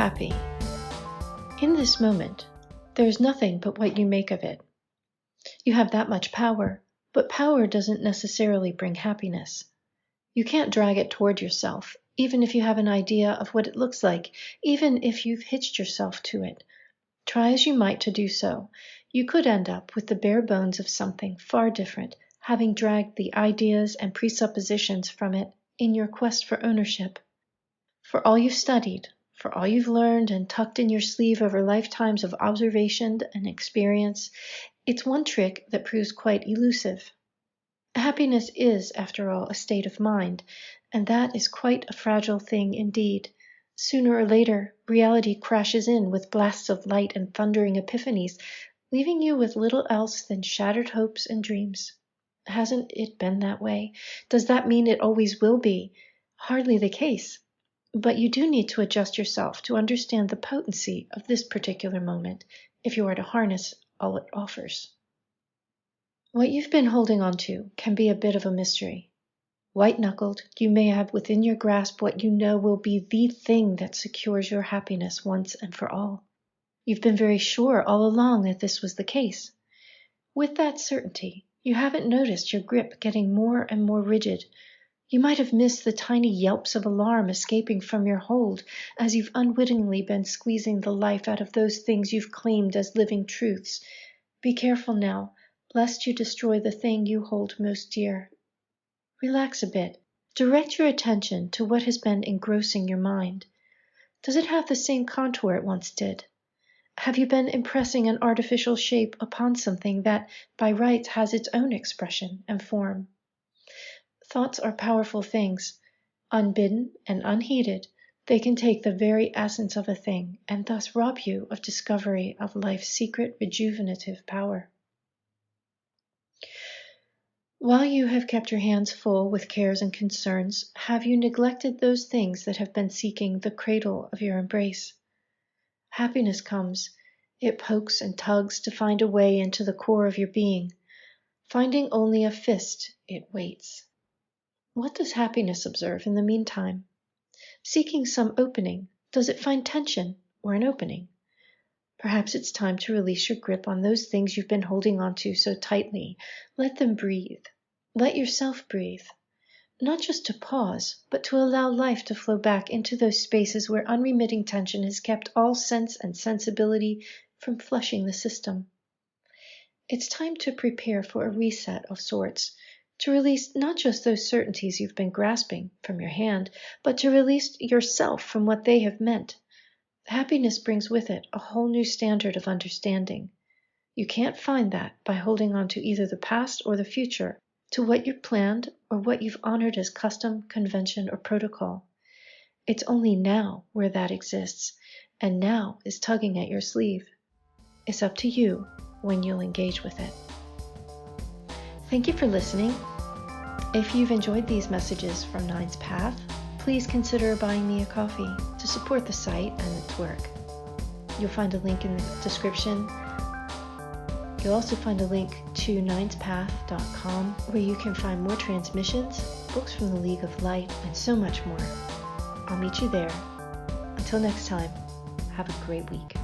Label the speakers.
Speaker 1: happy. In this moment, there is nothing but what you make of it. You have that much power, but power doesn't necessarily bring happiness. You can't drag it toward yourself, even if you have an idea of what it looks like, even if you've hitched yourself to it. Try as you might to do so, you could end up with the bare bones of something far different, having dragged the ideas and presuppositions from it in your quest for ownership. For all you've studied, for all you've learned and tucked in your sleeve over lifetimes of observation and experience, it's one trick that proves quite elusive. Happiness is, after all, a state of mind, and that is quite a fragile thing indeed. Sooner or later, reality crashes in with blasts of light and thundering epiphanies, leaving you with little else than shattered hopes and dreams. Hasn't it been that way? Does that mean it always will be? Hardly the case. But you do need to adjust yourself to understand the potency of this particular moment, if you are to harness all it offers. What you've been holding on to can be a bit of a mystery. White-knuckled, you may have within your grasp what you know will be the thing that secures your happiness once and for all. You've been very sure all along that this was the case. With that certainty, you haven't noticed your grip getting more and more rigid. You might have missed the tiny yelps of alarm escaping from your hold as you've unwittingly been squeezing the life out of those things you've claimed as living truths. Be careful now, lest you destroy the thing you hold most dear. Relax a bit. Direct your attention to what has been engrossing your mind. Does it have the same contour it once did? Have you been impressing an artificial shape upon something that, by rights, has its own expression and form? Thoughts are powerful things. Unbidden and unheeded, they can take the very essence of a thing and thus rob you of discovery of life's secret rejuvenative power. While you have kept your hands full with cares and concerns, have you neglected those things that have been seeking the cradle of your embrace? Happiness comes. It pokes and tugs to find a way into the core of your being. Finding only a fist, it waits. What does happiness observe in the meantime? Seeking some opening, does it find tension or an opening? Perhaps it's time to release your grip on those things you've been holding on to so tightly. Let them breathe. Let yourself breathe. Not just to pause, but to allow life to flow back into those spaces where unremitting tension has kept all sense and sensibility from flushing the system. It's time to prepare for a reset of sorts, to release not just those certainties you've been grasping from your hand, but to release yourself from what they have meant. Happiness brings with it a whole new standard of understanding. You can't find that by holding on to either the past or the future, to what you've planned or what you've honored as custom, convention, or protocol. It's only now where that exists, and now is tugging at your sleeve. It's up to you when you'll engage with it. Thank you for listening. If you've enjoyed these messages from Nine's Path, please consider buying me a coffee to support the site and its work. You'll find a link in the description. You'll also find a link to ninespath.com where you can find more transmissions, books from the League of Light, and so much more. I'll meet you there. Until next time, have a great week.